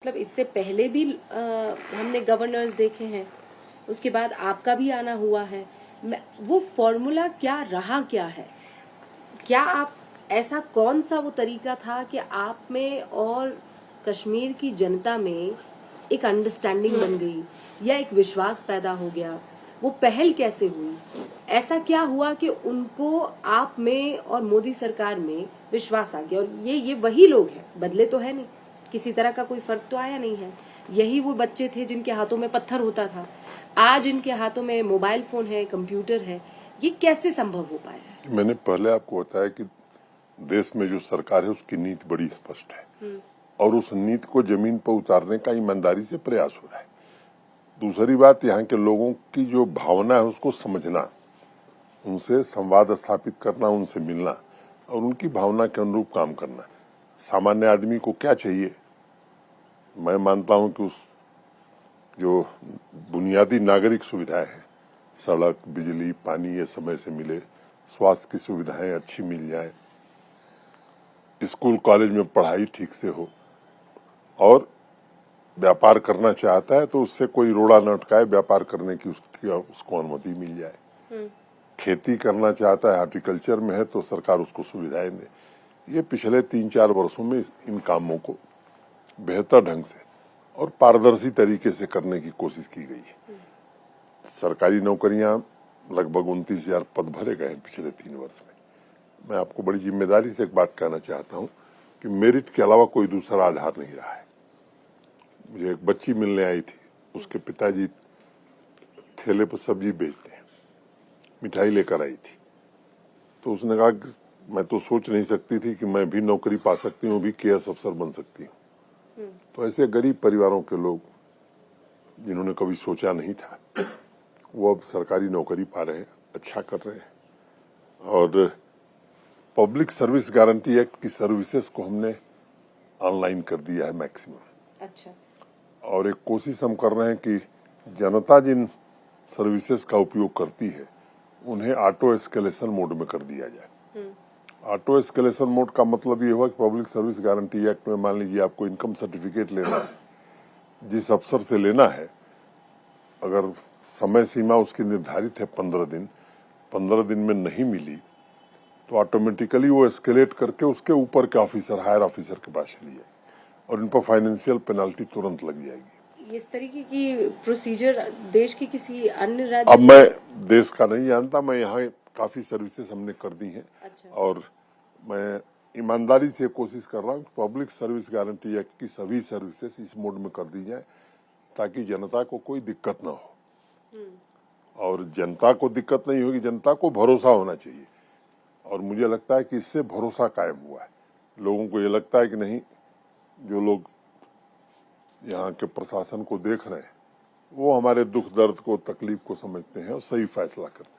मतलब इससे पहले भी हमने गवर्नर्स देखे हैं, उसके बाद आपका भी आना हुआ है। वो फॉर्मूला क्या रहा, क्या है, क्या आप ऐसा कौन सा वो तरीका था कि आप में और कश्मीर की जनता में एक अंडरस्टैंडिंग बन गई या एक विश्वास पैदा हो गया? वो पहल कैसे हुई? ऐसा क्या हुआ कि उनको आप में और मोदी सरकार में विश्वास आ गया? और ये वही लोग हैं, बदले तो है नहीं, किसी तरह का कोई फर्क तो आया नहीं है। यही वो बच्चे थे जिनके हाथों में पत्थर होता था, आज इनके हाथों में मोबाइल फोन है, कंप्यूटर है। ये कैसे संभव हो पाया है? मैंने पहले आपको बताया कि देश में जो सरकार है उसकी नीति बड़ी स्पष्ट है और उस नीति को जमीन पर उतारने का ईमानदारी से प्रयास हो रहा है। दूसरी बात, यहाँ के लोगों की जो भावना है उसको समझना, उनसे संवाद स्थापित करना, उनसे मिलना और उनकी भावना के अनुरूप काम करना। सामान्य आदमी को क्या चाहिए? मैं मानता हूं कि उस जो बुनियादी नागरिक सुविधाएं हैं, सड़क, बिजली, पानी, ये समय से मिले, स्वास्थ्य की सुविधाएं अच्छी मिल जाए, स्कूल कॉलेज में पढ़ाई ठीक से हो, और व्यापार करना चाहता है तो उससे कोई रोड़ा न अटकाए, व्यापार करने की उसको अनुमति मिल जाए। खेती करना चाहता है, हॉर्टिकल्चर में है तो सरकार उसको सुविधाएं दे। ये पिछले 3-4 वर्षों में इन कामों को बेहतर ढंग से और पारदर्शी तरीके से करने की कोशिश की गई है। सरकारी नौकरियां लगभग 29,000 पद भरे गए हैं पिछले 3 वर्ष में। मैं आपको बड़ी जिम्मेदारी से एक बात कहना चाहता हूं कि मेरिट के अलावा कोई दूसरा आधार नहीं रहा है। मुझे एक बच्ची मिलने आई थी, उसके पिताजी ठेले पर सब्जी बेचते हैं, मिठाई लेकर आई थी, तो उसने कहा कि मैं तो सोच नहीं सकती थी कि मैं भी नौकरी पा सकती हूँ, भी केएस अफसर बन सकती हूँ। तो ऐसे गरीब परिवारों के लोग जिन्होंने कभी सोचा नहीं था, वो अब सरकारी नौकरी पा रहे हैं, अच्छा कर रहे हैं। और पब्लिक सर्विस गारंटी एक्ट की सर्विसेज को हमने ऑनलाइन कर दिया है मैक्सिमम। अच्छा। और एक कोशिश हम कर रहे हैं कि जनता जिन सर्विसेज का उपयोग करती है उन्हें ऑटो एस्केलेशन मोड में कर दिया जाए। ऑटो एस्केलेशन मोड का मतलब ये हुआ कि पब्लिक सर्विस गारंटी एक्ट में मान लीजिए आपको इनकम सर्टिफिकेट लेना है, जिस अफसर से लेना है, अगर समय सीमा उसकी निर्धारित है 15 दिन, 15 दिन में नहीं मिली तो ऑटोमेटिकली वो एस्केलेट करके उसके ऊपर के ऑफिसर, हायर ऑफिसर के पास चली जाएगी और इन पर फाइनेंशियल पेनल्टी तुरंत लग जाएगी। इस तरीके की प्रोसीजर देश की किसी अन्य राज्य अब मैं देश का नहीं जानता, मैं यहाँ काफी सर्विसेज हमने कर दी हैं। अच्छा। और मैं ईमानदारी से कोशिश कर रहा हूँ कि पब्लिक सर्विस गारंटी एक्ट की सभी सर्विसेज इस मोड में कर दी जाए ताकि जनता को कोई दिक्कत ना हो। और जनता को दिक्कत नहीं होगी, जनता को भरोसा होना चाहिए। और मुझे लगता है कि इससे भरोसा कायम हुआ है। लोगों को ये लगता है कि नहीं, जो लोग यहाँ के प्रशासन को देख रहे हैं वो हमारे दुख दर्द को, तकलीफ को समझते हैं और सही फैसला करते हैं।